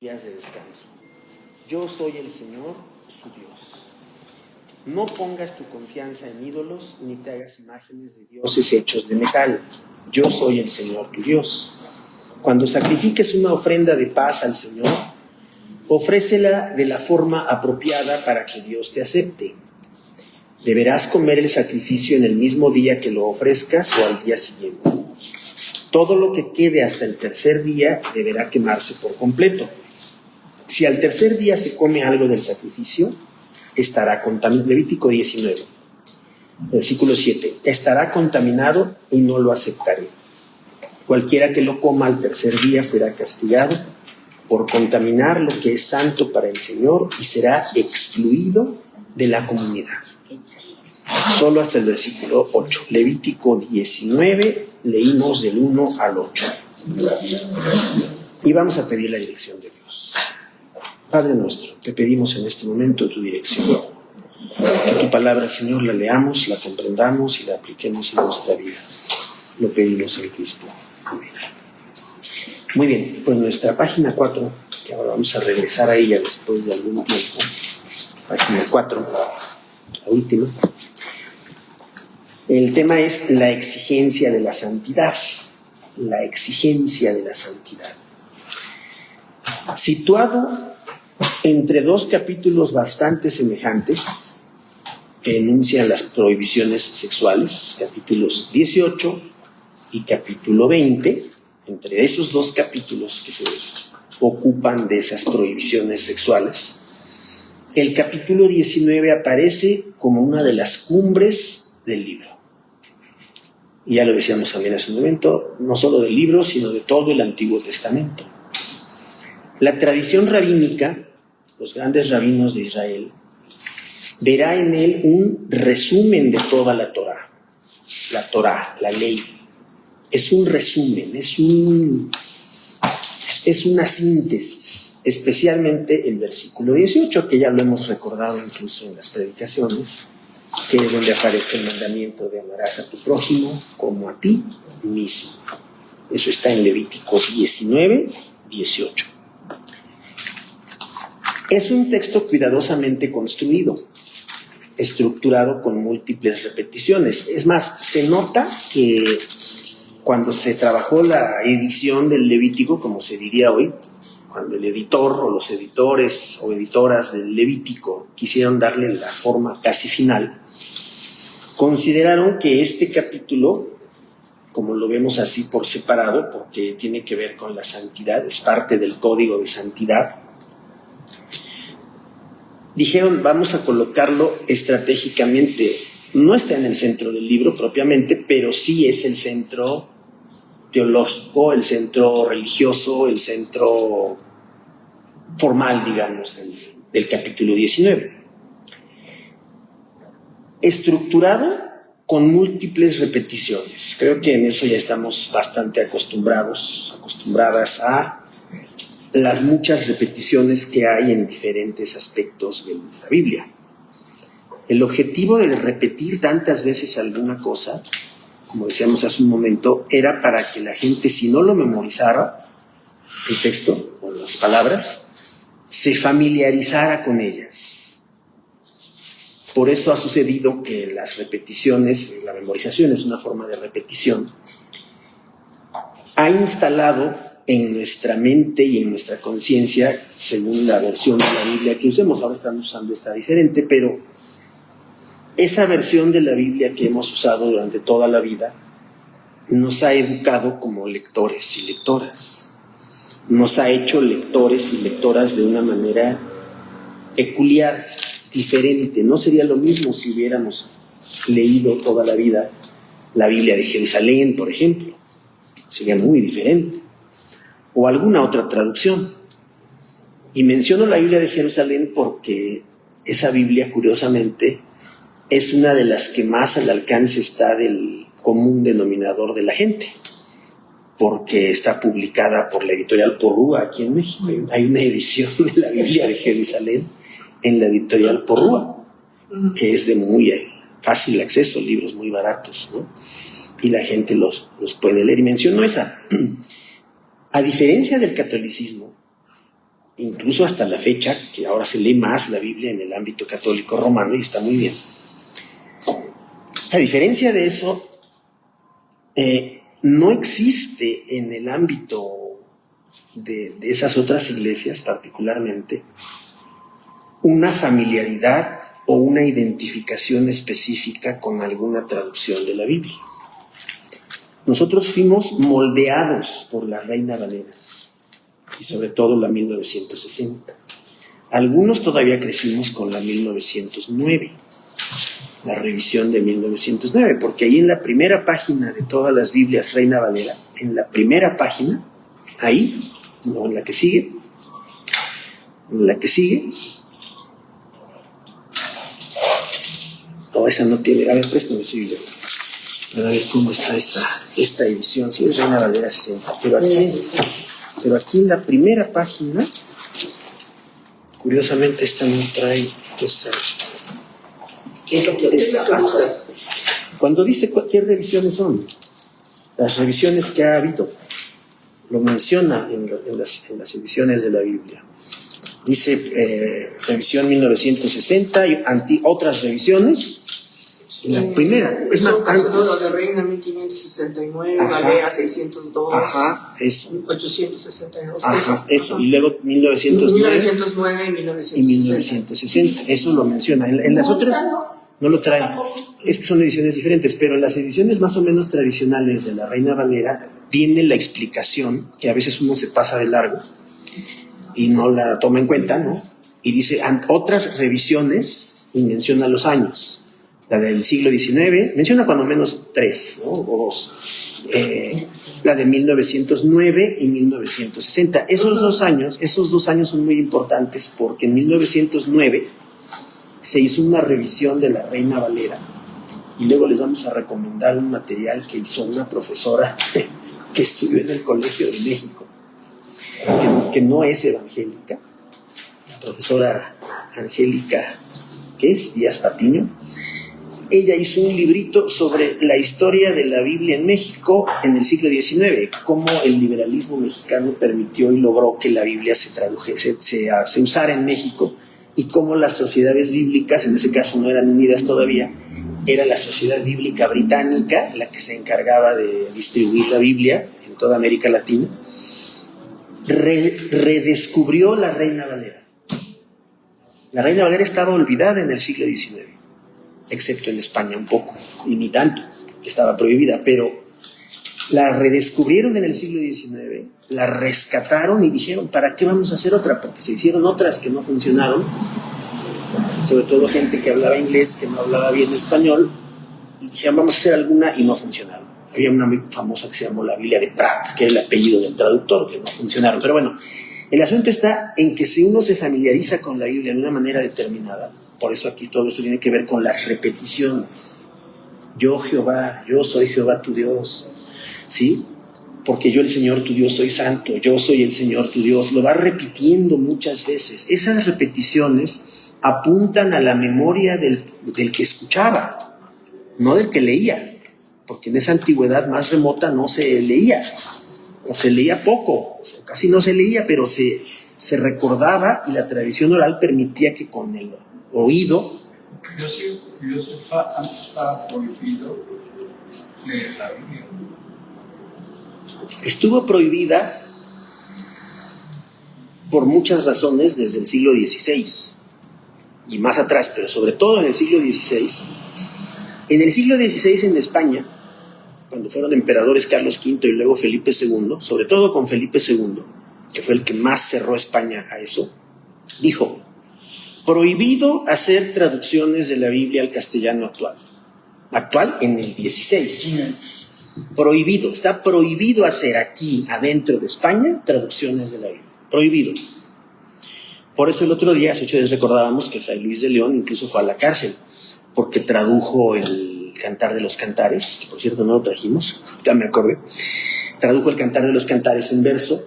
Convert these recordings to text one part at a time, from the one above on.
días de descanso. Yo soy el Señor, su Dios. No pongas tu confianza en ídolos, ni te hagas imágenes de dioses hechos de metal. Yo soy el Señor, tu Dios. Cuando sacrifiques una ofrenda de paz al Señor, ofrécela de la forma apropiada para que Dios te acepte. Deberás comer el sacrificio en el mismo día que lo ofrezcas o al día siguiente. Todo lo que quede hasta el tercer día deberá quemarse por completo. Si al tercer día se come algo del sacrificio, estará contaminado. Levítico 19, versículo 7. Estará contaminado y no lo aceptaré. Cualquiera que lo coma al tercer día será castigado por contaminar lo que es santo para el Señor y será excluido de la comunidad. Solo hasta el versículo 8. Levítico 19, leímos del 1 al 8. Y vamos a pedir la dirección de Dios. Padre nuestro, te pedimos en este momento tu dirección. Que tu palabra, Señor, la leamos, la comprendamos y la apliquemos en nuestra vida. Lo pedimos en Cristo. Amén. Muy bien, pues nuestra página 4, que ahora vamos a regresar a ella después de algún tiempo. Página 4, la última. El tema es la exigencia de la santidad. La exigencia de la santidad. Situado entre dos capítulos bastante semejantes que enuncian las prohibiciones sexuales, capítulos 18 y capítulo 20, entre esos dos capítulos que se ocupan de esas prohibiciones sexuales, el capítulo 19 aparece como una de las cumbres del libro. Y ya lo decíamos también hace un momento, no solo del libro, sino de todo el Antiguo Testamento. La tradición rabínica, los grandes rabinos de Israel, verá en él un resumen de toda la Torá. La Torá, la ley, es un resumen, es una síntesis, especialmente el versículo 18, que ya lo hemos recordado incluso en las predicaciones, que es donde aparece el mandamiento de amarás a tu prójimo como a ti mismo. Eso está en Levítico 19, 18. Es un texto cuidadosamente construido, estructurado con múltiples repeticiones. Es más, se nota que cuando se trabajó la edición del Levítico, como se diría hoy, cuando el editor o los editores o editoras del Levítico quisieron darle la forma casi final, consideraron que este capítulo, como lo vemos así por separado, porque tiene que ver con la santidad, es parte del código de santidad, dijeron, vamos a colocarlo estratégicamente. No está en el centro del libro propiamente, pero sí es el centro teológico, el centro religioso, el centro formal, digamos, del capítulo 19. Estructurado con múltiples repeticiones. Creo que en eso ya estamos bastante acostumbradas a las muchas repeticiones que hay en diferentes aspectos de la Biblia. El objetivo de repetir tantas veces alguna cosa, como decíamos hace un momento, era para que la gente, si no lo memorizara, el texto o las palabras, se familiarizara con ellas. Por eso ha sucedido que las repeticiones, la memorización es una forma de repetición, ha instalado en nuestra mente y en nuestra conciencia, según la versión de la Biblia que usemos. Ahora estamos usando esta diferente, pero esa versión de la Biblia que hemos usado durante toda la vida nos ha educado como lectores y lectoras. Nos ha hecho lectores y lectoras de una manera peculiar, diferente. No sería lo mismo si hubiéramos leído toda la vida la Biblia de Jerusalén, por ejemplo. Sería muy diferente. O alguna otra traducción. Y menciono la Biblia de Jerusalén porque esa Biblia, curiosamente, es una de las que más al alcance está del común denominador de la gente, porque está publicada por la editorial Porrúa aquí en México. Hay una edición de la Biblia de Jerusalén en la editorial Porrúa, que es de muy fácil acceso, libros muy baratos, ¿no? Y la gente los puede leer. Y menciono esa. A diferencia del catolicismo, incluso hasta la fecha, que ahora se lee más la Biblia en el ámbito católico romano y está muy bien. A diferencia de eso, no existe en el ámbito de esas otras iglesias particularmente una familiaridad o una identificación específica con alguna traducción de la Biblia. Nosotros fuimos moldeados por la Reina Valera y sobre todo la 1960. Algunos todavía crecimos con la 1909, la revisión de 1909, porque ahí en la primera página de todas las Biblias Reina Valera, en la primera página, ahí, no en la que sigue, no, esa no tiene, a ver, préstame ese video, para ver cómo está esta edición, sí es Reina Valera 60, pero aquí en la primera página, curiosamente esta no trae esa. Cuando dice qué revisiones son, las revisiones que ha habido, lo menciona en las ediciones de la Biblia. Dice revisión 1960 y otras revisiones. La primera, es más, antes. De Reina 1569, Valera 602, ajá, eso. 862. Ajá, eso. Y luego 1909 y 1960. Eso lo menciona. En las otras no lo trae. Es que son ediciones diferentes, pero en las ediciones más o menos tradicionales de la Reina Valera viene la explicación, que a veces uno se pasa de largo y no la toma en cuenta, ¿no? Y dice otras revisiones y menciona los años. La del siglo XIX, menciona cuando menos 3, ¿no? O 2. La de 1909 y 1960. Esos dos años son muy importantes porque en 1909 se hizo una revisión de la Reina Valera y luego les vamos a recomendar un material que hizo una profesora que estudió en el Colegio de México, que no es evangélica, la profesora Angélica, ¿qué es? Díaz Patiño. Ella hizo un librito sobre la historia de la Biblia en México en el siglo XIX, cómo el liberalismo mexicano permitió y logró que la Biblia se usara en México y cómo las sociedades bíblicas, en ese caso no eran unidas todavía, era la Sociedad Bíblica Británica la que se encargaba de distribuir la Biblia en toda América Latina, redescubrió la Reina Valera. La Reina Valera estaba olvidada en el siglo XIX. Excepto en España un poco, y ni tanto, que estaba prohibida, pero la redescubrieron en el siglo XIX, la rescataron y dijeron, ¿para qué vamos a hacer otra? Porque se hicieron otras que no funcionaron, sobre todo gente que hablaba inglés, que no hablaba bien español, y dijeron, vamos a hacer alguna, y no funcionaron. Había una muy famosa que se llamó la Biblia de Pratt, que era el apellido del traductor, que no funcionaron, pero bueno, el asunto está en que si uno se familiariza con la Biblia de una manera determinada, por eso aquí todo esto tiene que ver con las repeticiones. Yo Jehová, yo soy Jehová tu Dios, ¿sí? Porque yo el Señor tu Dios soy santo, yo soy el Señor tu Dios. Lo va repitiendo muchas veces. Esas repeticiones apuntan a la memoria del que escuchaba, no del que leía, porque en esa antigüedad más remota no se leía, o se leía poco, o sea, casi no se leía, pero se recordaba y la tradición oral permitía que con el oído. Yo sepa, antes estaba prohibido leer la Biblia. Estuvo prohibida por muchas razones desde el siglo XVI y más atrás, pero sobre todo en el siglo XVI. En el siglo XVI en España, cuando fueron emperadores Carlos V y luego Felipe II, sobre todo con Felipe II, que fue el que más cerró España a eso, dijo: prohibido hacer traducciones de la Biblia al castellano actual en el 16. Prohibido, está prohibido hacer aquí, adentro de España, traducciones de la Biblia. Prohibido. Por eso el otro día, hace 8 días, recordábamos que Fray Luis de León incluso fue a la cárcel, porque tradujo el Cantar de los Cantares, que por cierto no lo trajimos, ya me acordé. Tradujo el Cantar de los Cantares en verso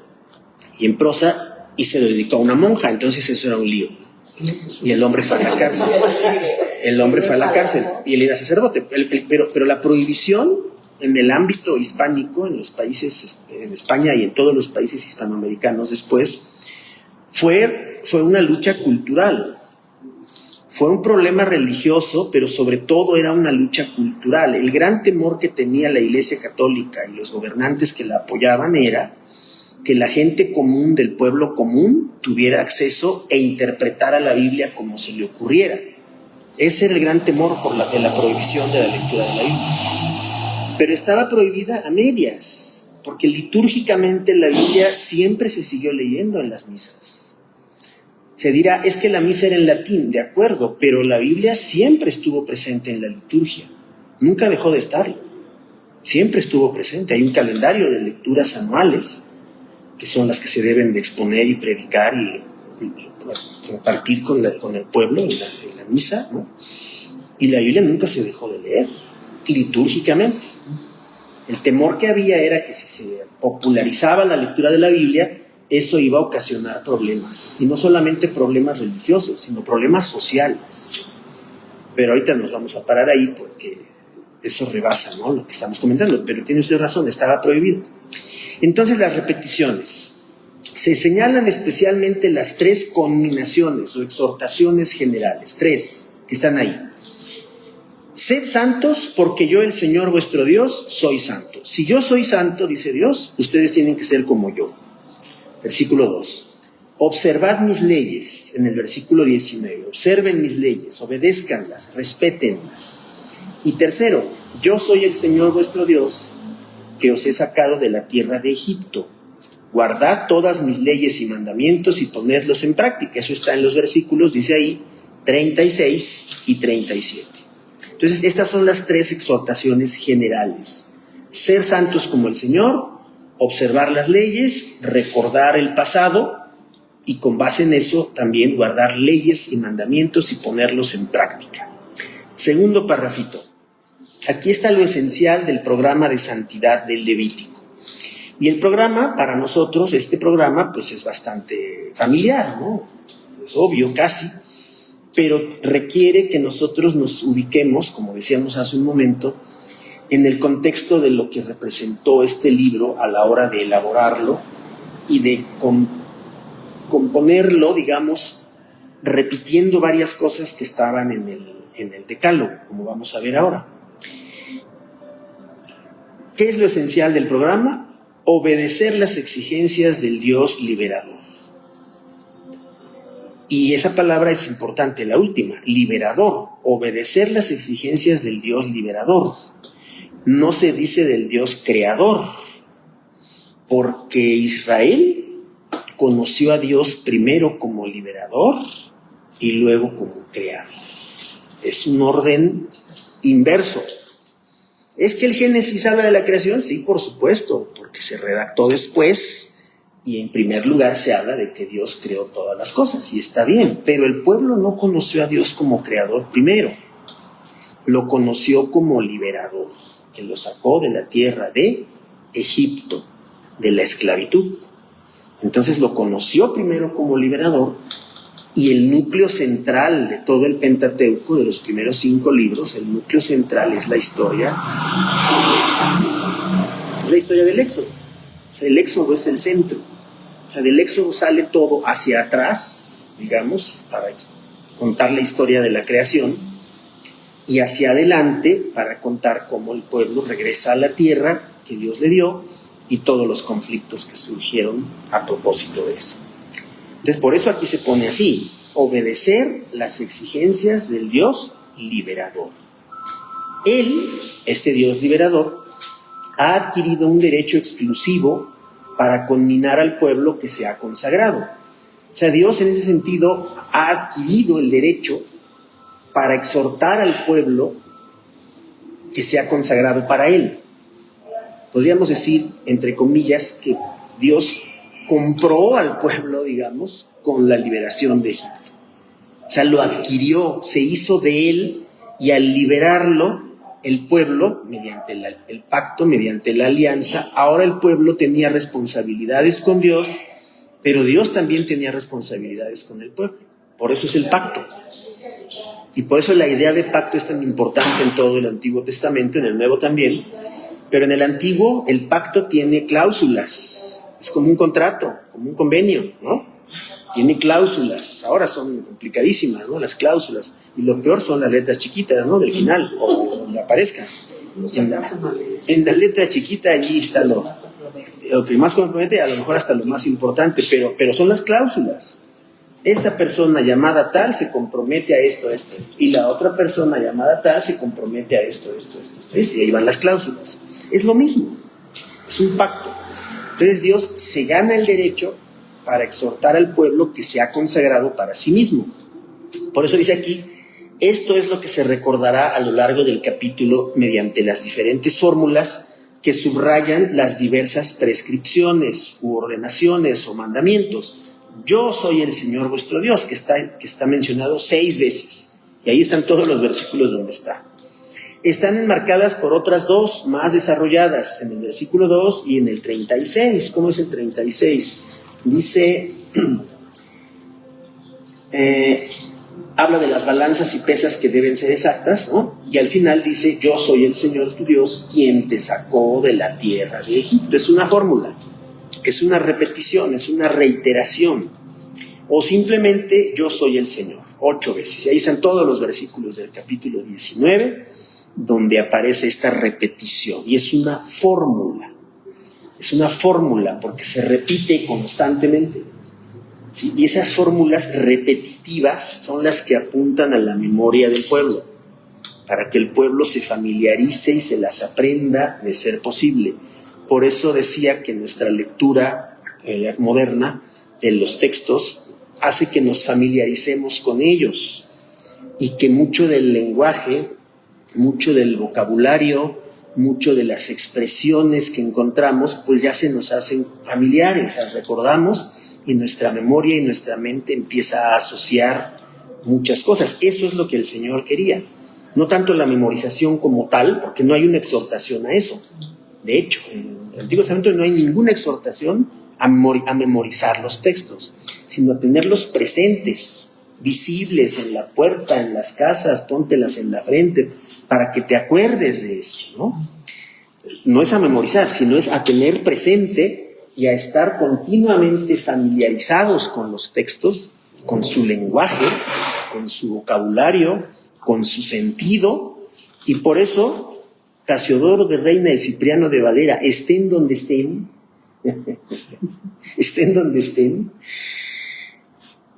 y en prosa y se lo dedicó a una monja, entonces eso era un lío. Y el hombre fue a la cárcel. Y él era sacerdote. Pero la prohibición en el ámbito hispánico, en los países, en España y en todos los países hispanoamericanos después, fue una lucha cultural. Fue un problema religioso, pero sobre todo era una lucha cultural. El gran temor que tenía la Iglesia Católica y los gobernantes que la apoyaban era que la gente común del pueblo común tuviera acceso e interpretara la Biblia como se le ocurriera. Ese era el gran temor de la prohibición de la lectura de la Biblia. Pero estaba prohibida a medias, porque litúrgicamente la Biblia siempre se siguió leyendo en las misas. Se dirá, es que la misa era en latín, de acuerdo, pero la Biblia siempre estuvo presente en la liturgia. Nunca dejó de estarlo. Siempre estuvo presente. Hay un calendario de lecturas anuales, que son las que se deben de exponer y predicar y compartir con el pueblo en la misa, ¿no? Y la Biblia nunca se dejó de leer, litúrgicamente. El temor que había era que si se popularizaba la lectura de la Biblia, eso iba a ocasionar problemas, y no solamente problemas religiosos, sino problemas sociales. Pero ahorita nos vamos a parar ahí porque eso rebasa, ¿no?, lo que estamos comentando, pero tiene usted razón, estaba prohibido. Entonces las repeticiones. Se señalan especialmente las 3 conminaciones o exhortaciones generales, 3 que están ahí. Sed santos porque yo, el Señor vuestro Dios, soy santo. Si yo soy santo, dice Dios, ustedes tienen que ser como yo. Versículo 2. Observad mis leyes, en el versículo 19. Observen mis leyes, obedézcanlas, respétenlas. Y tercero, yo soy el Señor vuestro Dios, que os he sacado de la tierra de Egipto. Guardad todas mis leyes y mandamientos y ponedlos en práctica. Eso está en los versículos, dice ahí, 36 y 37. Entonces, estas son las 3 exhortaciones generales. Ser santos como el Señor, observar las leyes, recordar el pasado y con base en eso también guardar leyes y mandamientos y ponerlos en práctica. Segundo parrafito. Aquí está lo esencial del programa de santidad del Levítico. Y el programa, para nosotros, este programa, pues es bastante familiar, ¿no? Es obvio, casi, pero requiere que nosotros nos ubiquemos, como decíamos hace un momento, en el contexto de lo que representó este libro a la hora de elaborarlo y de componerlo, digamos, repitiendo varias cosas que estaban en el decálogo, como vamos a ver ahora. ¿Qué es lo esencial del programa? Obedecer las exigencias del Dios liberador. Y esa palabra es importante, la última, liberador. Obedecer las exigencias del Dios liberador. No se dice del Dios creador, porque Israel conoció a Dios primero como liberador y luego como creador. Es un orden inverso. ¿Es que el Génesis habla de la creación? Sí, por supuesto, porque se redactó después y en primer lugar se habla de que Dios creó todas las cosas y está bien, pero el pueblo no conoció a Dios como creador primero, lo conoció como liberador, que lo sacó de la tierra de Egipto, de la esclavitud. Entonces lo conoció primero como liberador, y el núcleo central de todo el Pentateuco, de los primeros 5 libros, el núcleo central es la historia del Éxodo. O sea, el Éxodo es el centro. O sea, del Éxodo sale todo hacia atrás, digamos, para contar la historia de la creación, y hacia adelante para contar cómo el pueblo regresa a la tierra que Dios le dio y todos los conflictos que surgieron a propósito de eso. Entonces, por eso aquí se pone así: obedecer las exigencias del Dios liberador. Él, este Dios liberador, ha adquirido un derecho exclusivo para conminar al pueblo que se ha consagrado. O sea, Dios en ese sentido ha adquirido el derecho para exhortar al pueblo que se ha consagrado para Él. Podríamos decir, entre comillas, que Dios compró al pueblo, digamos, con la liberación de Egipto. O sea, lo adquirió, se hizo de él, y al liberarlo, el pueblo, mediante el pacto, mediante la alianza, ahora el pueblo tenía responsabilidades con Dios, pero Dios también tenía responsabilidades con el pueblo. Por eso es el pacto. Y por eso la idea de pacto es tan importante en todo el Antiguo Testamento, en el Nuevo también, pero en el Antiguo el pacto tiene cláusulas. Es como un contrato, como un convenio, ¿no? Tiene cláusulas, ahora son complicadísimas, ¿no? Las cláusulas. Y lo peor son las letras chiquitas, ¿no? Del final, o donde aparezcan. En la letra chiquita allí está lo que más compromete, a lo mejor hasta lo más importante, pero son las cláusulas. Esta persona llamada tal se compromete a esto, esto, esto. Y la otra persona llamada tal se compromete a esto, esto, esto, esto. Y ahí van las cláusulas. Es lo mismo. Es un pacto. Entonces Dios se gana el derecho para exhortar al pueblo que se ha consagrado para sí mismo. Por eso dice aquí, esto es lo que se recordará a lo largo del capítulo mediante las diferentes fórmulas que subrayan las diversas prescripciones u ordenaciones o mandamientos. Yo soy el Señor vuestro Dios, que está mencionado 6 veces. Y ahí están todos los versículos donde está. Están enmarcadas por otras 2 más desarrolladas, en el versículo 2 y en el 36. ¿Cómo es el 36? Dice, habla de las balanzas y pesas que deben ser exactas, ¿no? Y al final dice, yo soy el Señor tu Dios, quien te sacó de la tierra de Egipto. Es una fórmula, es una repetición, es una reiteración. O simplemente, yo soy el Señor, 8 veces. Y ahí están todos los versículos del capítulo 19, donde aparece esta repetición. Y es una fórmula. Es una fórmula porque se repite constantemente. ¿Sí? Y esas fórmulas repetitivas son las que apuntan a la memoria del pueblo, para que el pueblo se familiarice y se las aprenda de ser posible. Por eso decía que nuestra lectura moderna de los textos hace que nos familiaricemos con ellos y que mucho del lenguaje, mucho del vocabulario, mucho de las expresiones que encontramos, pues ya se nos hacen familiares, las recordamos y nuestra memoria y nuestra mente empieza a asociar muchas cosas. Eso es lo que el Señor quería. No tanto la memorización como tal, porque no hay una exhortación a eso. De hecho, en el Antiguo Testamento no hay ninguna exhortación a memorizar los textos, sino a tenerlos presentes, visibles en la puerta, en las casas, póntelas en la frente, para que te acuerdes de eso, ¿no? No es a memorizar, sino es a tener presente y a estar continuamente familiarizados con los textos, con su lenguaje, con su vocabulario, con su sentido. Y por eso Casiodoro de Reina y Cipriano de Valera, estén donde estén, estén donde estén,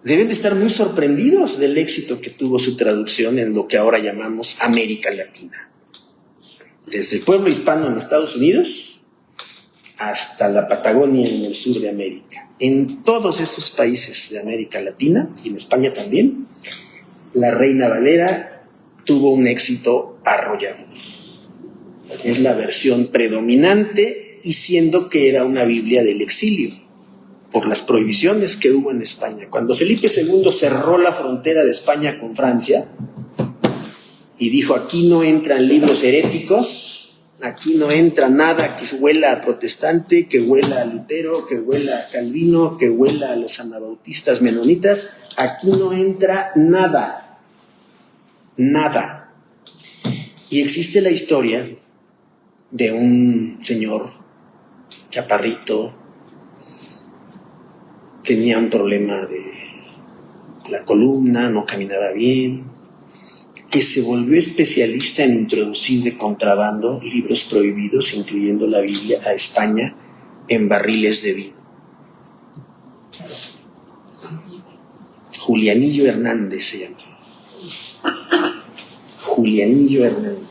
deben de estar muy sorprendidos del éxito que tuvo su traducción en lo que ahora llamamos América Latina. Desde el pueblo hispano en Estados Unidos hasta la Patagonia en el sur de América. En todos esos países de América Latina, y en España también, la Reina Valera tuvo un éxito arrollador. Es la versión predominante, y siendo que era una Biblia del exilio, por las prohibiciones que hubo en España. Cuando Felipe II cerró la frontera de España con Francia y dijo, aquí no entran libros heréticos, aquí no entra nada que huela a protestante, que huela a Lutero, que huela a Calvino, que huela a los anabautistas menonitas, aquí no entra nada, nada. Y existe la historia de un señor chaparrito, tenía un problema de la columna, no caminaba bien, que se volvió especialista en introducir de contrabando libros prohibidos, incluyendo la Biblia, a España en barriles de vino. Julianillo Hernández se llama. Julianillo Hernández.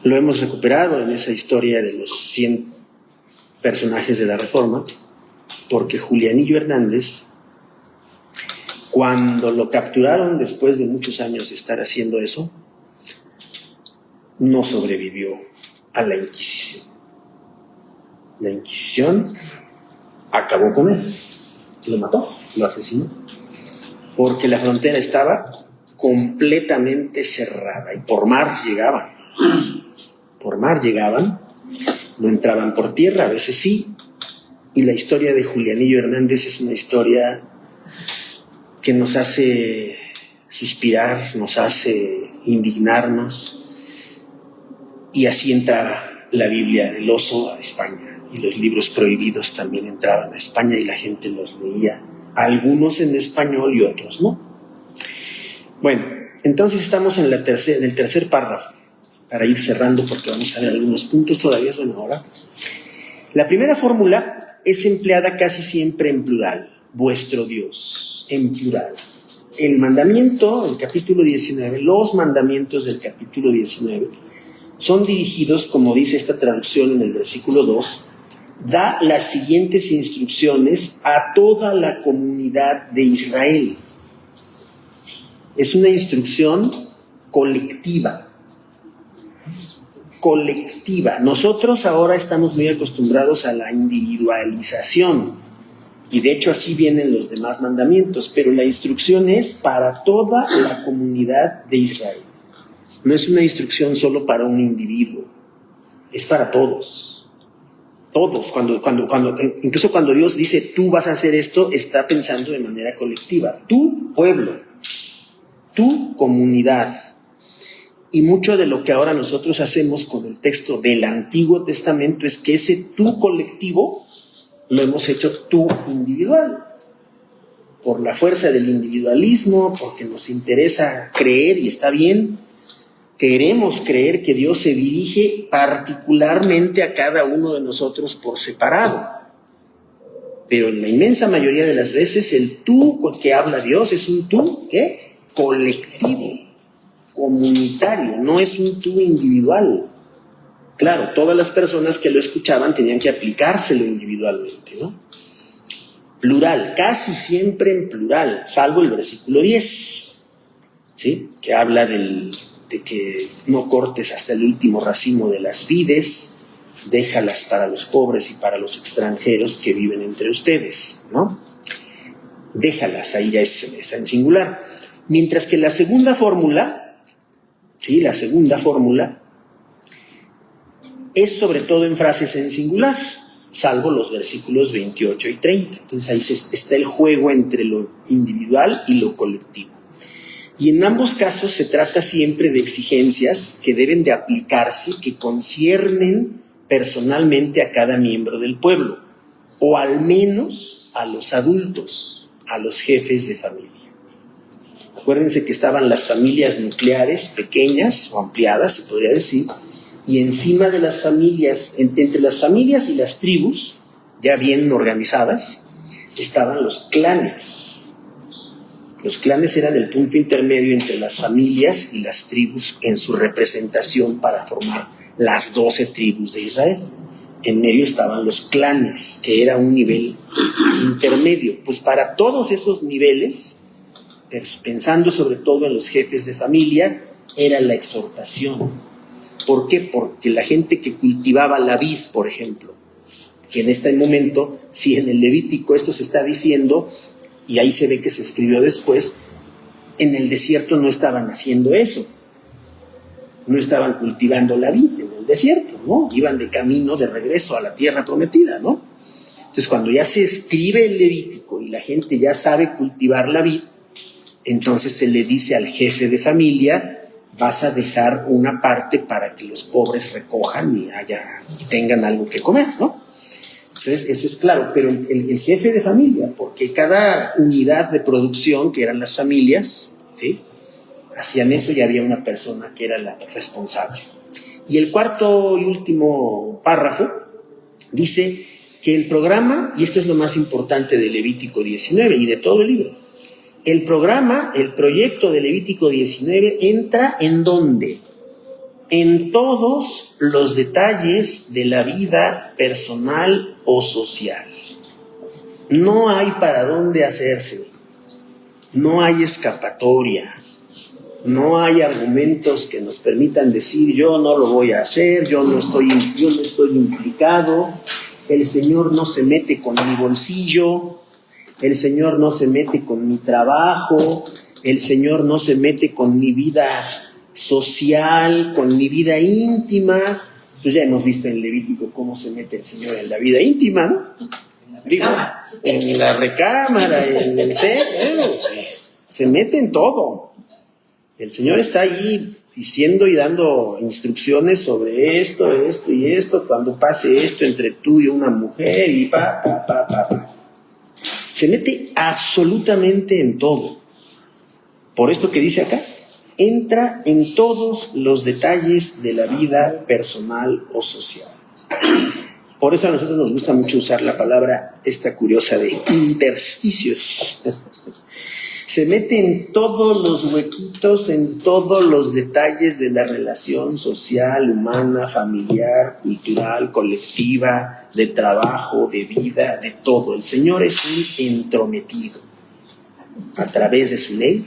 Lo hemos recuperado en esa historia de los 100 personajes de la Reforma, porque Julianillo Hernández, cuando lo capturaron después de muchos años de estar haciendo eso, no sobrevivió a la Inquisición. La Inquisición acabó con él, lo mató, lo asesinó, porque la frontera estaba completamente cerrada y por mar llegaban. No entraban por tierra, a veces sí. Y la historia de Julianillo Hernández es una historia que nos hace suspirar, nos hace indignarnos. Y así entra la Biblia del oso a España. y los libros prohibidos también entraban a España y la gente los leía, algunos en español y otros no. Bueno, entonces estamos en el tercer párrafo, para ir cerrando porque vamos a ver algunos puntos, todavía es buena hora. La primera fórmula es empleada casi siempre en plural, vuestro Dios, en plural. El mandamiento, el capítulo 19, los mandamientos del capítulo 19 son dirigidos, como dice esta traducción en el versículo 2, da las siguientes instrucciones a toda la comunidad de Israel. Es una instrucción colectiva. Colectiva. Nosotros ahora estamos muy acostumbrados a la individualización. Y de hecho así vienen los demás mandamientos, pero la instrucción es para toda la comunidad de Israel. No es una instrucción solo para un individuo, es para todos. Todos, incluso cuando Dios dice tú vas a hacer esto, está pensando de manera colectiva. Tu pueblo, tu comunidad. Y mucho de lo que ahora nosotros hacemos con el texto del Antiguo Testamento es que ese tú colectivo lo hemos hecho tú individual, por la fuerza del individualismo, porque nos interesa creer, y está bien, queremos creer que Dios se dirige particularmente a cada uno de nosotros por separado. Pero en la inmensa mayoría de las veces el tú que habla Dios es un tú, ¿qué? Colectivo, comunitario, no es un tú individual. Claro, todas las personas que lo escuchaban tenían que aplicárselo individualmente, ¿no? Plural, casi siempre en plural, salvo el versículo 10, ¿sí? Que habla de que no cortes hasta el último racimo de las vides, déjalas para los pobres y para los extranjeros que viven entre ustedes, ¿no? Déjalas, ahí ya está en singular. Mientras que la segunda fórmula, ¿sí? La segunda fórmula es sobre todo en frases en singular, salvo los versículos 28 y 30. Entonces ahí está el juego entre lo individual y lo colectivo. Y en ambos casos se trata siempre de exigencias que deben de aplicarse, que conciernen personalmente a cada miembro del pueblo, o al menos a los adultos, a los jefes de familia. Acuérdense que estaban las familias nucleares pequeñas o ampliadas, se podría decir, y encima de las familias, entre las familias y las tribus, ya bien organizadas, estaban los clanes. Los clanes eran el punto intermedio entre las familias y las tribus en su representación para formar las 12 tribus de Israel. En medio estaban los clanes, que era un nivel intermedio. Pues para todos esos niveles, pensando sobre todo en los jefes de familia, era la exhortación. ¿Por qué? Porque la gente que cultivaba la vid, por ejemplo, que en este momento, si en el Levítico esto se está diciendo, y ahí se ve que se escribió después, en el desierto no estaban haciendo eso, no estaban cultivando la vid en el desierto, ¿no? Iban de camino de regreso a la tierra prometida, ¿no? Entonces cuando ya se escribe el Levítico y la gente ya sabe cultivar la vid, entonces se le dice al jefe de familia, vas a dejar una parte para que los pobres recojan y tengan algo que comer, ¿no? Entonces, eso es claro, pero el jefe de familia, porque cada unidad de producción, que eran las familias, ¿sí? Hacían eso y había una persona que era la responsable. Y el cuarto y último párrafo dice que el programa, y esto es lo más importante de Levítico 19 y de todo el libro, el proyecto de Levítico 19 entra ¿en dónde? En todos los detalles de la vida personal o social. No hay para dónde hacerse, no hay escapatoria, no hay argumentos que nos permitan decir yo no lo voy a hacer, yo no estoy implicado, el Señor no se mete con mi bolsillo, el Señor no se mete con mi trabajo, el Señor no se mete con mi vida social, con mi vida íntima. Pues ya hemos visto en Levítico cómo se mete el Señor en la vida íntima, ¿no? Digo, en la recámara, en el set, se mete en todo. El Señor está ahí diciendo y dando instrucciones sobre esto, esto y esto, cuando pase esto entre tú y una mujer y pa. Se mete absolutamente en todo. Por esto que dice acá, entra en todos los detalles de la vida personal o social. Por eso a nosotros nos gusta mucho usar la palabra esta curiosa de intersticios. Se mete en todos los huequitos, en todos los detalles de la relación social, humana, familiar, cultural, colectiva, de trabajo, de vida, de todo. El Señor es un entrometido a través de su ley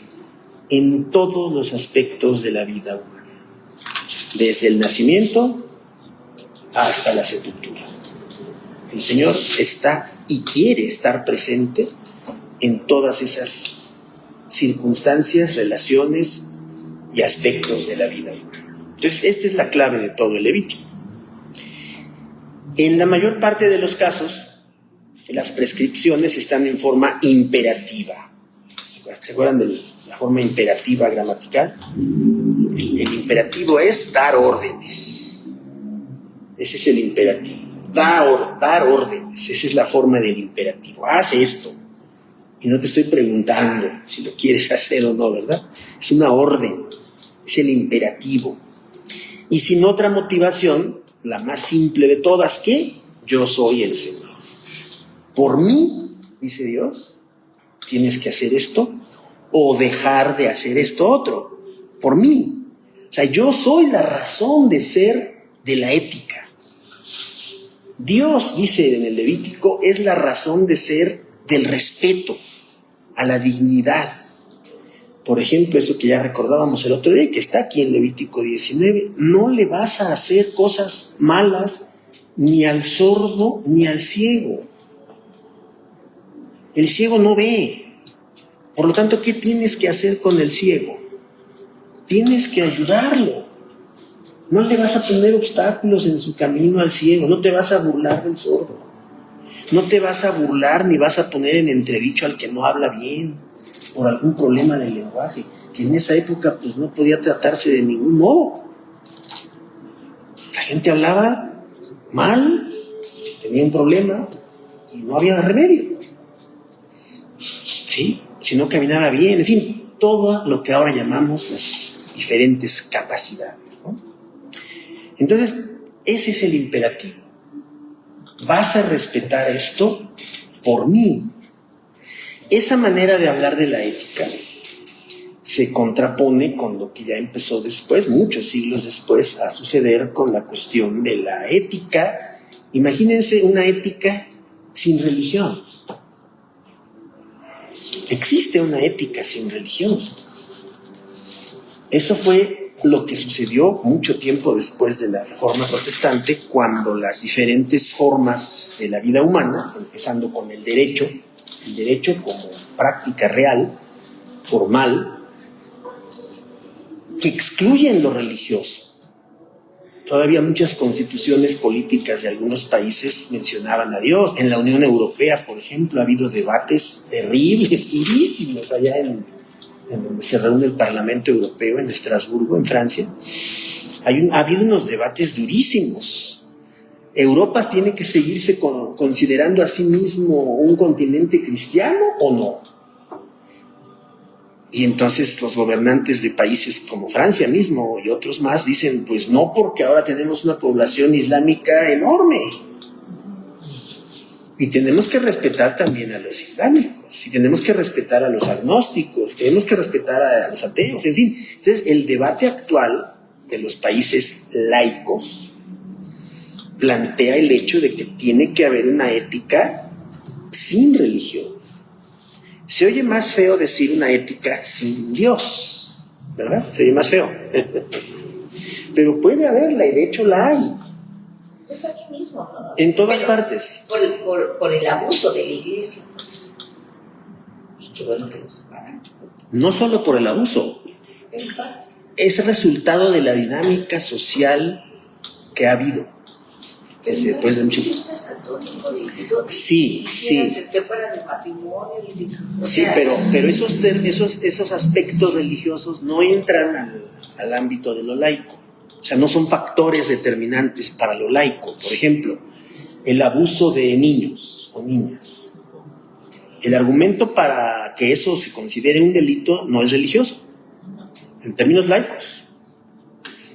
en todos los aspectos de la vida humana, desde el nacimiento hasta la sepultura. El Señor está y quiere estar presente en todas esas circunstancias, relaciones y aspectos de la vida humana. Entonces, esta es la clave de todo el Levítico. En la mayor parte de los casos, las prescripciones están en forma imperativa. ¿Se acuerdan de la forma imperativa gramatical? El imperativo es dar órdenes. Ese es el imperativo. Dar órdenes. Esa es la forma del imperativo. Haz esto. Y no te estoy preguntando si lo quieres hacer o no, ¿verdad? Es una orden. Es el imperativo. Y sin otra motivación, la más simple de todas, que yo soy el Señor. Por mí, dice Dios, tienes que hacer esto o dejar de hacer esto otro. Por mí. O sea, yo soy la razón de ser de la ética. Dios, dice en el Levítico, es la razón de ser del respeto a la dignidad. Por ejemplo, eso que ya recordábamos el otro día, que está aquí en Levítico 19, no le vas a hacer cosas malas ni al sordo ni al ciego. El ciego no ve. Por lo tanto, ¿qué tienes que hacer con el ciego? Tienes que ayudarlo. No le vas a poner obstáculos en su camino al ciego, no te vas a burlar del sordo, no te vas a burlar ni vas a poner en entredicho al que no habla bien por algún problema del lenguaje, que en esa época pues no podía tratarse de ningún modo. La gente hablaba mal, tenía un problema y no había remedio. ¿Sí? Si no caminaba bien, en fin, todo lo que ahora llamamos las diferentes capacidades, ¿no? Entonces, ese es el imperativo. Vas a respetar esto por mí. Esa manera de hablar de la ética se contrapone con lo que ya empezó después, muchos siglos después, a suceder con la cuestión de la ética. Imagínense una ética sin religión. Existe una ética sin religión. Eso fue lo que sucedió mucho tiempo después de la Reforma Protestante, cuando las diferentes formas de la vida humana, empezando con el derecho como práctica real, formal, que excluyen lo religioso. Todavía muchas constituciones políticas de algunos países mencionaban a Dios. En la Unión Europea, por ejemplo, ha habido debates terribles, durísimos, allá en donde se reúne el Parlamento Europeo en Estrasburgo, en Francia. Ha habido unos debates durísimos. ¿Europa tiene que seguirse considerando a sí mismo un continente cristiano o no? Y entonces los gobernantes de países como Francia mismo y otros más dicen, pues no, porque ahora tenemos una población islámica enorme. Y tenemos que respetar también a los islámicos, y tenemos que respetar a los agnósticos, tenemos que respetar a los ateos, en fin. Entonces, el debate actual de los países laicos plantea el hecho de que tiene que haber una ética sin religión. Se oye más feo decir una ética sin Dios, ¿verdad? Se oye más feo. Pero puede haberla, y de hecho la hay. Es aquí mismo, ¿no? En todas partes. Por el abuso de la iglesia. Y qué bueno que nos separan. No solo por el abuso. Es resultado de la dinámica social que ha habido. después de mucho tiempo. Sí, sí. Fuera del matrimonio. Sí, pero esos aspectos religiosos no entran al ámbito de lo laico. O sea, no son factores determinantes para lo laico. Por ejemplo, el abuso de niños o niñas. El argumento para que eso se considere un delito no es religioso, en términos laicos.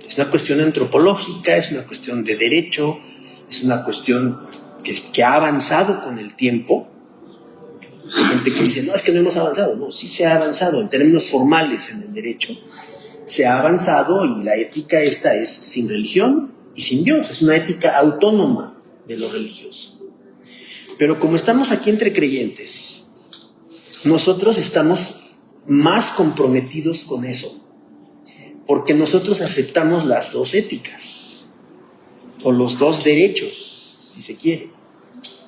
Es una cuestión antropológica, es una cuestión de derecho, es una cuestión que ha avanzado con el tiempo. Hay gente que dice, no, es que no hemos avanzado. No, sí se ha avanzado en términos formales en el derecho. Se ha avanzado y la ética esta es sin religión y sin Dios. Es una ética autónoma de lo religioso. Pero como estamos aquí entre creyentes, nosotros estamos más comprometidos con eso, porque nosotros aceptamos las dos éticas, o los dos derechos, si se quiere.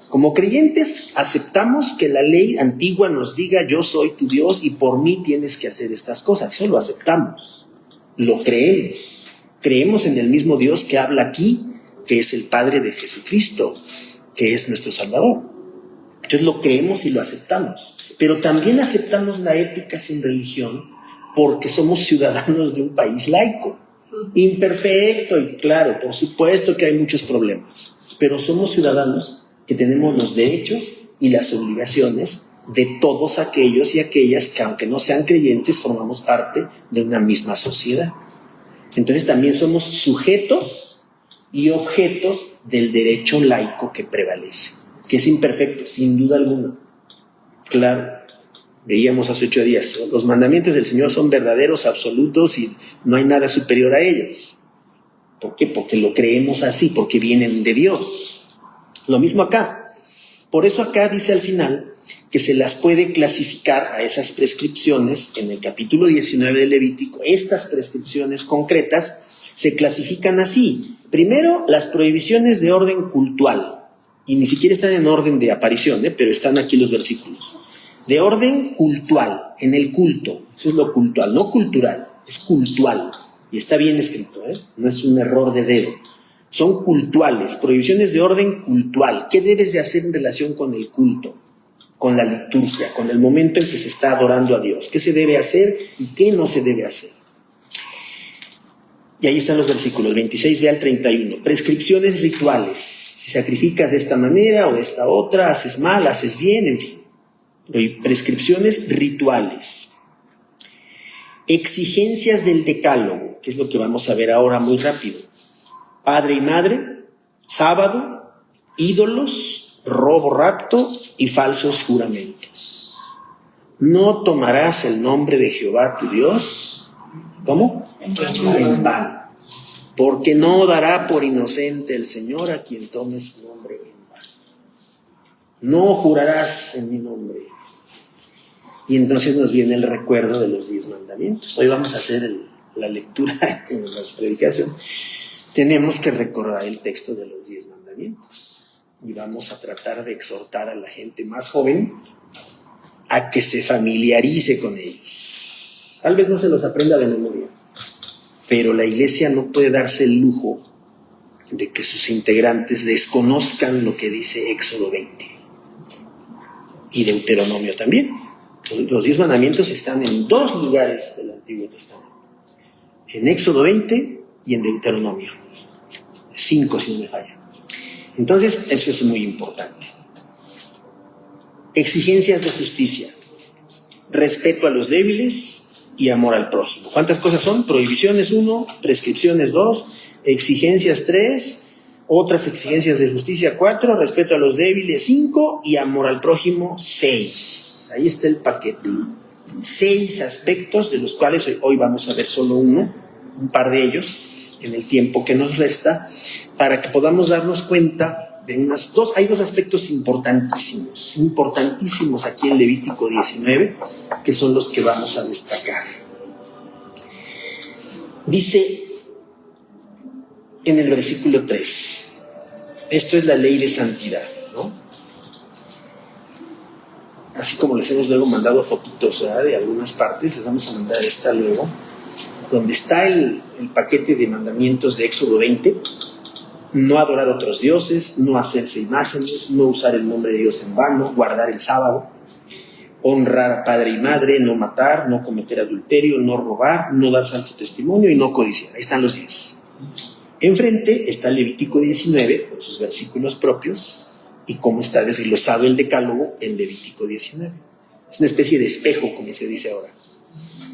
Como creyentes aceptamos que la ley antigua nos diga yo soy tu Dios y por mí tienes que hacer estas cosas. Eso lo aceptamos, lo creemos. Creemos en el mismo Dios que habla aquí, que es el Padre de Jesucristo, que es nuestro Salvador. Entonces lo creemos y lo aceptamos. Pero también aceptamos la ética sin religión porque somos ciudadanos de un país laico. Imperfecto y claro, por supuesto que hay muchos problemas, pero somos ciudadanos que tenemos los derechos y las obligaciones de todos aquellos y aquellas que, aunque no sean creyentes, formamos parte de una misma sociedad. Entonces también somos sujetos y objetos del derecho laico que prevalece, que es imperfecto, sin duda alguna. Claro, veíamos hace 8 días, ¿no? Los mandamientos del Señor son verdaderos, absolutos y no hay nada superior a ellos. ¿Por qué? Porque lo creemos así, porque vienen de Dios. Lo mismo acá. Por eso acá dice al final que se las puede clasificar a esas prescripciones en el capítulo 19 del Levítico. Estas prescripciones concretas se clasifican así. Primero, las prohibiciones de orden cultual. Y ni siquiera están en orden de aparición, pero están aquí los versículos. De orden cultual, en el culto. Eso es lo cultual, no cultural, es cultual. Y está bien escrito, no es un error de dedo. Son cultuales, prohibiciones de orden cultual. ¿Qué debes de hacer en relación con el culto? Con la liturgia, con el momento en que se está adorando a Dios. ¿Qué se debe hacer y qué no se debe hacer? Y ahí están los versículos 26b al 31. Prescripciones rituales. Si sacrificas de esta manera o de esta otra, haces mal, haces bien, en fin. Prescripciones rituales. Exigencias del decálogo, que es lo que vamos a ver ahora muy rápido. Padre y madre, sábado, ídolos, robo, rapto y falsos juramentos. No tomarás el nombre de Jehová tu Dios, ¿cómo? En vano. Porque no dará por inocente el Señor a quien tome su nombre en vano. No jurarás en mi nombre. Y entonces nos viene el recuerdo de los 10 mandamientos. Hoy vamos a hacer la lectura en la predicación. Tenemos que recordar el texto de los 10 mandamientos. Y vamos a tratar de exhortar a la gente más joven a que se familiarice con ellos. Tal vez no se los aprenda de memoria, pero la iglesia no puede darse el lujo de que sus integrantes desconozcan lo que dice Éxodo 20 y Deuteronomio también. Los 10 mandamientos están en 2 lugares del Antiguo Testamento, en Éxodo 20 y en Deuteronomio 5, si no me falla. Entonces eso es muy importante. Exigencias de justicia, respeto a los débiles y amor al prójimo. ¿Cuántas cosas son? Prohibiciones 1, prescripciones 2, exigencias 3, otras exigencias de justicia 4, respeto a los débiles 5 y amor al prójimo 6. Ahí está el paquete. 6 aspectos de los cuales hoy vamos a ver solo un par de ellos en el tiempo que nos resta, para que podamos darnos cuenta de hay 2 aspectos importantísimos aquí en Levítico 19, que son los que vamos a destacar. Dice en el versículo 3, esto es la ley de santidad, ¿no? Así como les hemos luego mandado fotitos, ¿verdad?, de algunas partes, les vamos a mandar esta luego, donde está el paquete de mandamientos de Éxodo 20. no adorar a otros dioses, no hacerse imágenes, no usar el nombre de Dios en vano, guardar el sábado, honrar a padre y madre, no matar, no cometer adulterio, no robar, no dar falso testimonio y no codiciar. Ahí están los 10. Enfrente está Levítico 19, con sus versículos propios, y cómo está desglosado el decálogo en Levítico 19. Es una especie de espejo, como se dice ahora.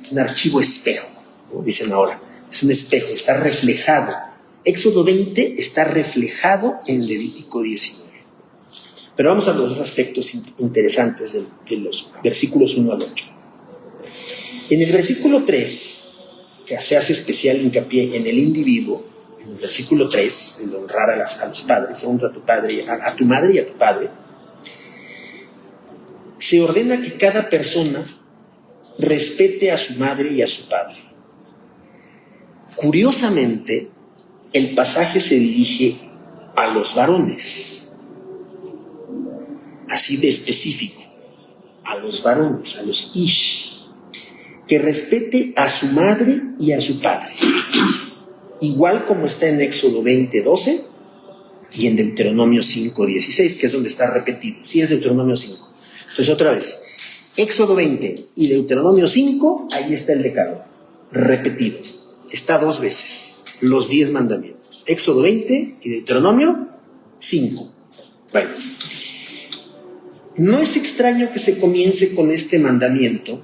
Es un archivo espejo, como dicen ahora. Es un espejo, está reflejado. Éxodo 20 está reflejado en Levítico 19. Pero vamos a los aspectos interesantes de los versículos 1 al 8. En el versículo 3, que se hace especial hincapié en el individuo, en el versículo 3, el honrar a los padres, honra a tu padre, a tu madre y a tu padre, se ordena que cada persona respete a su madre y a su padre. Curiosamente, el pasaje se dirige a los varones, así de específico, a los varones, a los ish, que respete a su madre y a su padre, igual como está en Éxodo 20:12 y en Deuteronomio 5:16, que es donde está repetido. Sí, es Deuteronomio 5. Entonces, otra vez, Éxodo 20 y Deuteronomio 5, ahí está el decálogo, repetido. Está 2 veces, los 10 mandamientos. Éxodo 20 y Deuteronomio 5. Bueno, no es extraño que se comience con este mandamiento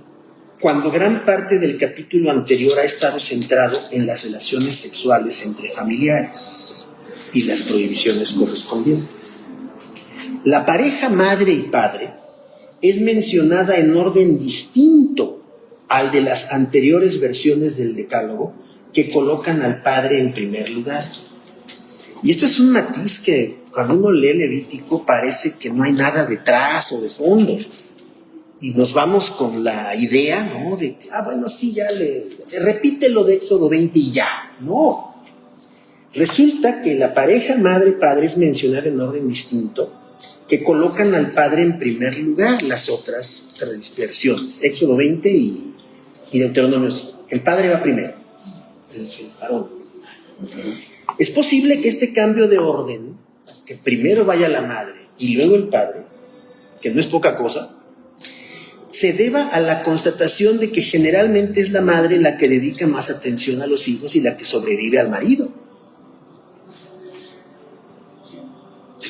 cuando gran parte del capítulo anterior ha estado centrado en las relaciones sexuales entre familiares y las prohibiciones correspondientes. La pareja madre y padre es mencionada en orden distinto al de las anteriores versiones del decálogo que colocan al padre en primer lugar. Y esto es un matiz que cuando uno lee Levítico parece que no hay nada detrás o de fondo. Y nos vamos con la idea, ¿no? De que, bueno, sí, ya repite lo de Éxodo 20 y ya. No. Resulta que la pareja madre-padre es mencionada en orden distinto, que colocan al padre en primer lugar las otras versiones, Éxodo 20 y Deuteronomio 5. El padre va primero, el varón. Es posible que este cambio de orden, que primero vaya la madre y luego el padre, que no es poca cosa, se deba a la constatación de que generalmente es la madre la que dedica más atención a los hijos y la que sobrevive al marido.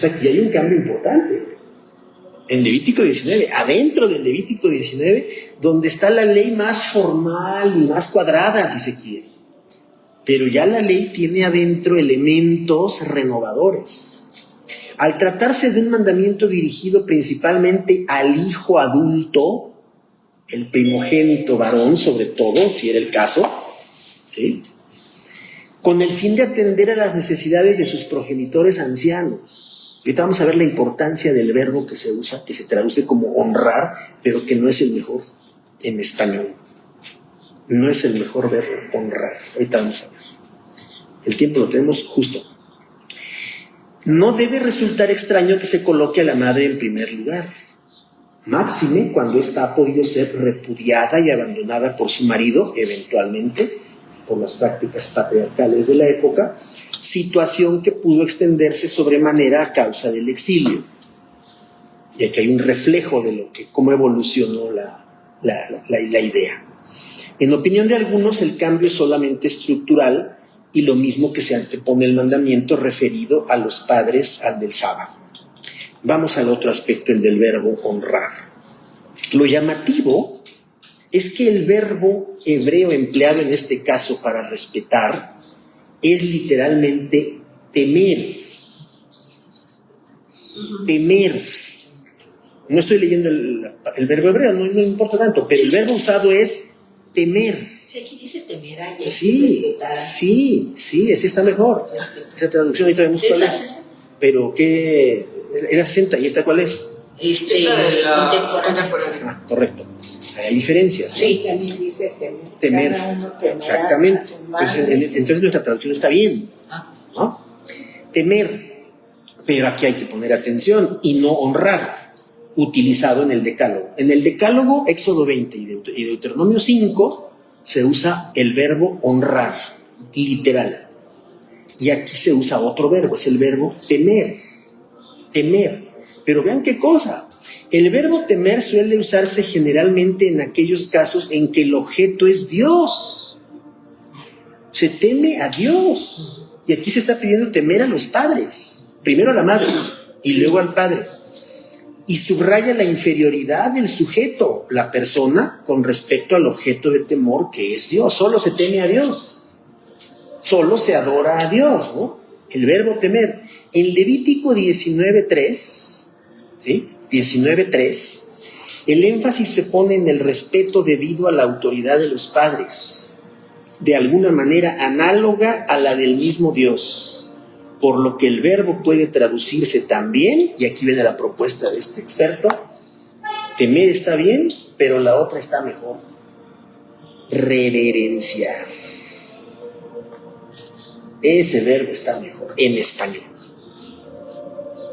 Aquí hay un cambio importante. En Levítico 19, adentro del Levítico 19, donde está la ley más formal y más cuadrada, si se quiere. Pero ya la ley tiene adentro elementos renovadores. Al tratarse de un mandamiento dirigido principalmente al hijo adulto, el primogénito varón sobre todo, si era el caso, ¿sí?, con el fin de atender a las necesidades de sus progenitores ancianos. Ahorita vamos a ver la importancia del verbo que se usa, que se traduce como honrar, pero que no es el mejor en español. No es el mejor verbo, honrar. Ahorita vamos a ver. El tiempo lo tenemos justo. No debe resultar extraño que se coloque a la madre en primer lugar. Máxime cuando ésta ha podido ser repudiada y abandonada por su marido, eventualmente, por las prácticas patriarcales de la época, situación que pudo extenderse sobremanera a causa del exilio. Y aquí hay un reflejo de cómo evolucionó la idea. En opinión de algunos, el cambio es solamente estructural y lo mismo que se antepone el mandamiento referido a los padres al del sábado. Vamos al otro aspecto, el del verbo honrar. Lo llamativo es que el verbo hebreo empleado en este caso para respetar es literalmente temer. Temer. No estoy leyendo el verbo hebreo, no importa tanto, pero el verbo usado es temer. Sí, aquí dice temer. Sí, ese está mejor. Esa traducción ahorita vemos cuál es. Pero ¿qué? Era 60, ¿y esta cuál es? La contemporánea. Correcto. Hay diferencias, ¿no? Sí, también dice temer. Cada uno temerá. Exactamente. Entonces nuestra traducción está bien, ¿no? Temer. Pero aquí hay que poner atención y no honrar, utilizado en el decálogo. En el decálogo, Éxodo 20 y Deuteronomio 5, se usa el verbo honrar, literal. Y aquí se usa otro verbo, es el verbo temer. Temer. Pero vean qué cosa. El verbo temer suele usarse generalmente en aquellos casos en que el objeto es Dios. Se teme a Dios. Y aquí se está pidiendo temer a los padres. Primero a la madre y luego al padre. Y subraya la inferioridad del sujeto, la persona, con respecto al objeto de temor que es Dios. Solo se teme a Dios. Solo se adora a Dios, ¿no? El verbo temer. En Levítico 19:3, ¿sí? 19:3, el énfasis se pone en el respeto debido a la autoridad de los padres, de alguna manera análoga a la del mismo Dios. Por lo que el verbo puede traducirse también, y aquí viene la propuesta de este experto, temer está bien, pero la otra está mejor. Reverenciar. Ese verbo está mejor en español.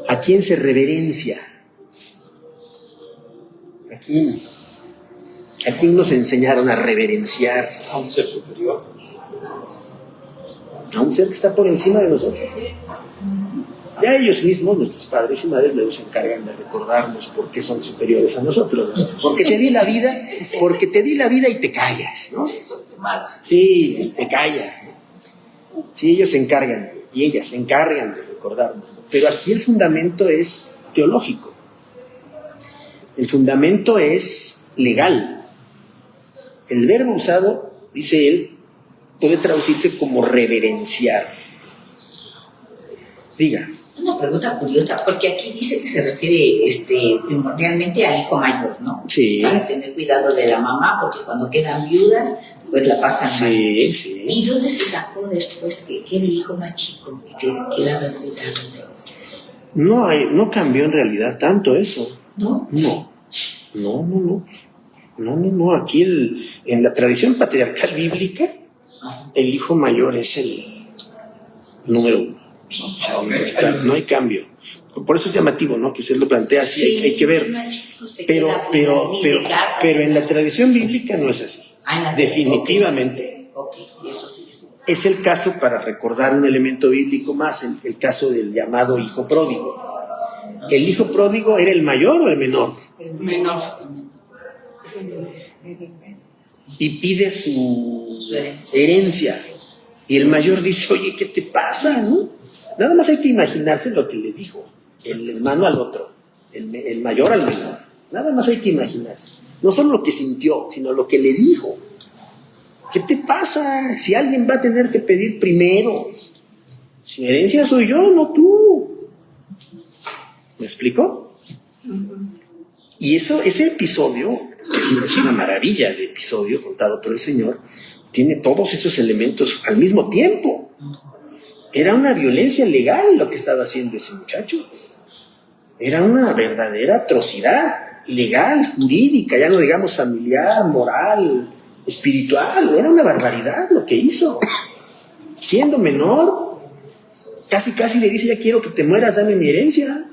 ¿A quién se reverencia? ¿A quién nos enseñaron a reverenciar? A un ser superior. A un ser que está por encima de nosotros. Ya ellos mismos, nuestros padres y madres, luego se encargan de recordarnos por qué son superiores a nosotros, ¿no? Porque te di la vida y te callas, ¿no? Sí, te callas, ¿no? Sí, ellos se encargan, y ellas se encargan de recordarnos, ¿no? Pero aquí el fundamento es teológico. El fundamento es legal. El verbo usado, dice él, puede traducirse como reverenciar. Diga. Una pregunta curiosa, porque aquí dice que se refiere primordialmente al hijo mayor, ¿no? Sí. Para tener cuidado de la mamá, porque cuando quedan viudas, pues la pasan mal. Sí, sí. ¿Y dónde se sacó después que era el hijo más chico y que quedaba en cuidado? No cambió en realidad tanto eso. ¿No? No. Aquí en la tradición patriarcal bíblica, el hijo mayor es el número uno. O sea, no hay cambio. Por eso es llamativo, ¿no? Que usted lo plantea así, Sí, hay que ver. Pero en la tradición bíblica no es así. Definitivamente. Okay. Eso sí. Es el caso, para recordar un elemento bíblico más, el caso del llamado hijo pródigo. ¿El hijo pródigo era el mayor o el menor? El menor. Y pide su herencia. Y el mayor dice, oye, ¿qué te pasa? ¿No? Nada más hay que imaginarse lo que le dijo el hermano al otro, el mayor al menor. Nada más hay que imaginarse. No solo lo que sintió, sino lo que le dijo. ¿Qué te pasa? Si alguien va a tener que pedir primero. Si herencia soy yo, no tú. ¿Me explico? Y ese episodio, que es una maravilla de episodio contado por el Señor, tiene todos esos elementos al mismo tiempo. Era una violencia legal lo que estaba haciendo ese muchacho. Era una verdadera atrocidad legal, jurídica, ya no digamos familiar, moral, espiritual. Era una barbaridad lo que hizo. Siendo menor, casi le dice, ya quiero que te mueras, dame mi herencia.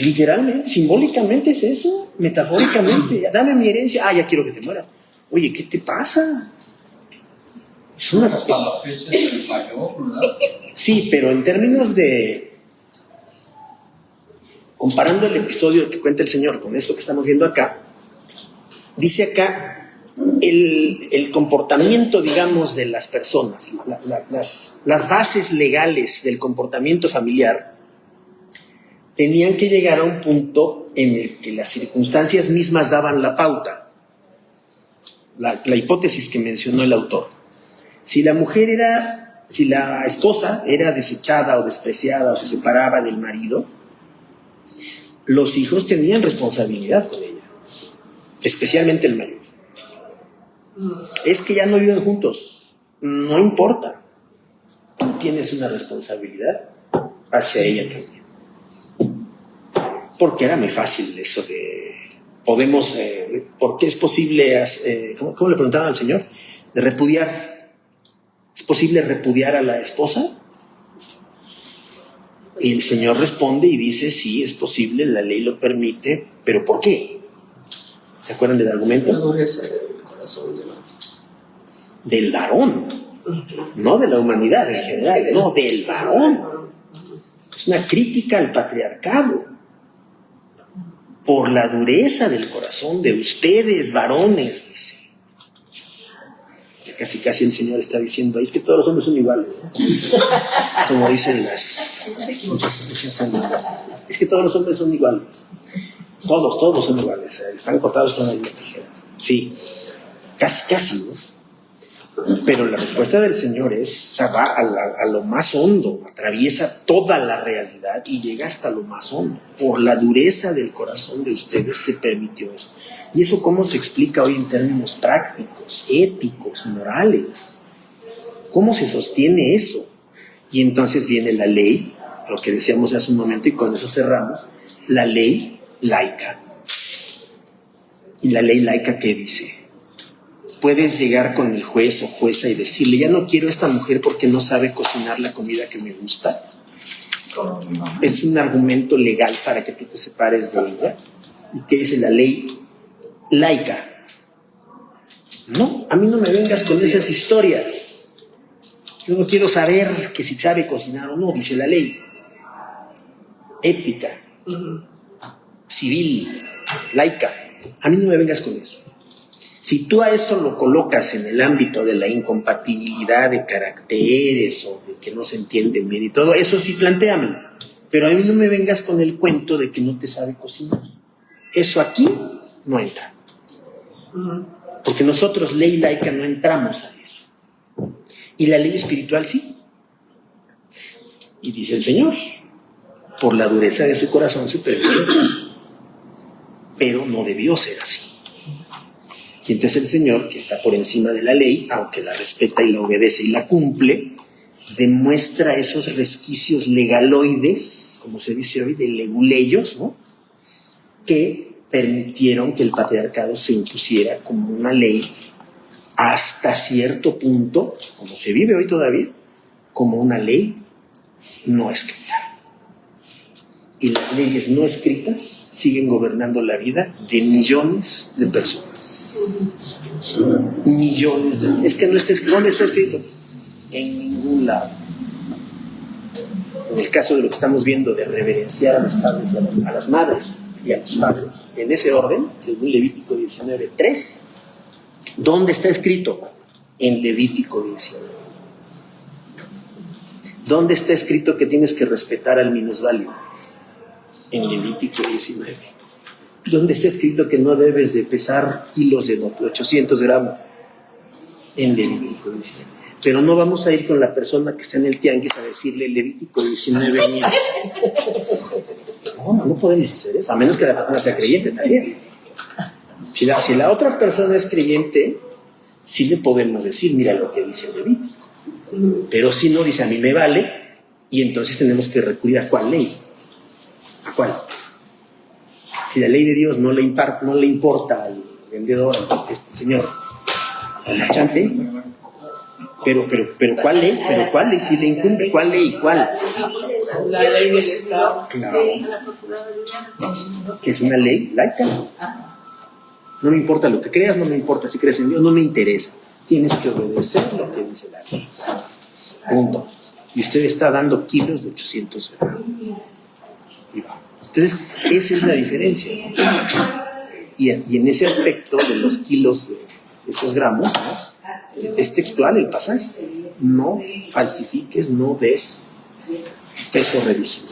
Literalmente, simbólicamente es eso, metafóricamente. Dame mi herencia, ya quiero que te mueras. Oye, ¿qué te pasa? Es una... Hasta la fecha es el mayor, ¿verdad? Sí, pero en términos de... Comparando el episodio que cuenta el Señor con esto que estamos viendo acá, dice acá el comportamiento, digamos, de las personas, las bases legales del comportamiento familiar tenían que llegar a un punto en el que las circunstancias mismas daban la pauta. La hipótesis que mencionó el autor. Si la esposa era desechada o despreciada o se separaba del marido, los hijos tenían responsabilidad con ella, especialmente el mayor. Es que ya no viven juntos, no importa, tú tienes una responsabilidad hacia ella también. Porque era muy fácil eso de podemos, ¿por qué es posible, cómo le preguntaban al Señor? De repudiar. ¿Es posible repudiar a la esposa? Y el Señor responde y dice, sí, es posible, la ley lo permite, pero ¿por qué? ¿Se acuerdan del argumento? La dureza del corazón del hombre. Del varón. no de la humanidad en general, no, del varón. Es una crítica al patriarcado por la dureza del corazón de ustedes, varones, dice. Ya casi el Señor está diciendo, es que todos los hombres son iguales, ¿no? Como dicen muchas es que todos los hombres son iguales. Todos son iguales, están cortados con la misma tijera. Sí, casi, ¿no? Pero la respuesta del Señor es, o sea, va a lo más hondo, atraviesa toda la realidad y llega hasta lo más hondo. Por la dureza del corazón de ustedes se permitió eso. ¿Y eso cómo se explica hoy en términos prácticos, éticos, morales? ¿Cómo se sostiene eso? Y entonces viene la ley, lo que decíamos hace un momento, y con eso cerramos, la ley laica. ¿Y la ley laica qué dice? Puedes llegar con el juez o jueza y decirle, ya no quiero a esta mujer porque no sabe cocinar la comida que me gusta. Es un argumento legal para que tú te separes de ella. ¿Y qué dice la ley laica? No, a mí no me vengas con esas historias. Yo no quiero saber que si sabe cocinar o no, dice la ley. Ética, civil, laica. A mí no me vengas con eso. Si tú a eso lo colocas en el ámbito de la incompatibilidad de caracteres o de que no se entienden bien y todo, eso sí plantéamelo. Pero a mí no me vengas con el cuento de que no te sabe cocinar. Eso aquí no entra. Porque nosotros, ley laica, no entramos a eso. Y la ley espiritual sí. Y dice el Señor, por la dureza de su corazón se permitió. Pero no debió ser así. Y entonces el Señor, que está por encima de la ley, aunque la respeta y la obedece y la cumple, demuestra esos resquicios legaloides, como se dice hoy, de leguleyos, ¿no?, que permitieron que el patriarcado se impusiera como una ley hasta cierto punto, como se vive hoy todavía, como una ley no escrita. Y las leyes no escritas siguen gobernando la vida de millones de personas. Millones de... Es que no está escrito. ¿Dónde está escrito? En ningún lado. En el caso de lo que estamos viendo de reverenciar a los padres y a las madres y a los padres, en ese orden, según Levítico 19:3, ¿dónde está escrito? En Levítico 19. ¿Dónde está escrito que tienes que respetar al minusválido? En Levítico 19. ¿Dónde está escrito que no debes de pesar kilos de 800 gramos? En Levítico 19. Pero no vamos a ir con la persona que está en el tianguis a decirle Levítico 19. No podemos hacer eso, a menos que la persona sea creyente también. Si la otra persona es creyente, sí le podemos decir, mira lo que dice Levítico. Pero si no, dice, a mí me vale, y entonces tenemos que recurrir a ¿cuál ley? ¿A cuál? Si la ley de Dios no le importa al vendedor, al señor, al marchante, pero ¿cuál ley? ¿Pero cuál ley? Si le incumbe, ¿cuál ley? ¿Cuál? La ley del Estado. Claro. Que es una ley laica. No me importa lo que creas, no me importa si crees en Dios, no me interesa. Tienes que obedecer lo que dice la ley. Punto. Y usted está dando kilos de 800 gramos. Y va. Entonces, esa es la diferencia. Y en ese aspecto de los kilos de esos gramos, ¿no?, es textual el pasaje. No falsifiques, no des peso reducido.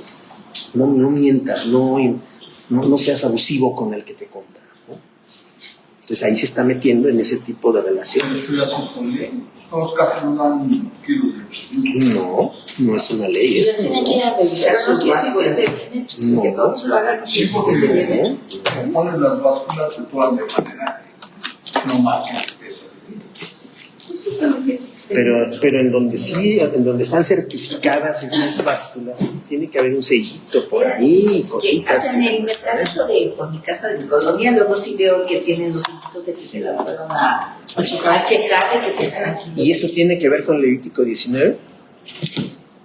No mientas, no seas abusivo con el que te compra, ¿no? Entonces ahí se está metiendo en ese tipo de relaciones. Todos casi no dan kilos. No es una ley. Ellos tienen que ir a revisar sus básculas. Que todos lo hagan. Sí, porque ponen las básculas de todas de manera no marcan el peso. Pero en donde están certificadas esas básculas, tiene que haber un sellito por ahí, cositas. Hasta en el mercadito por mi casa de mi colonia, luego sí veo que tienen los sellitos de que se la fueron a checar de que pesan aquí. ¿Y eso tiene que ver con Levítico 19?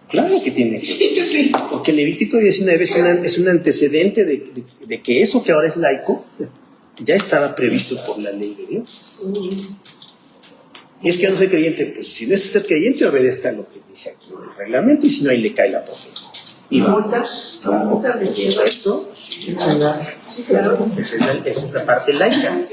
Claro que tiene que ver. Sí. Porque Levítico 19 es un antecedente de que eso que ahora es laico ya estaba previsto por la ley de Dios. Es que yo no soy creyente. Pues si no es usted creyente, obedezca lo que dice aquí en el reglamento, y si no, ahí le cae la profeta. ¿Y multas? Claro. ¿Multas de cierre? Esto, sí, Sí, claro. esa es la parte laica.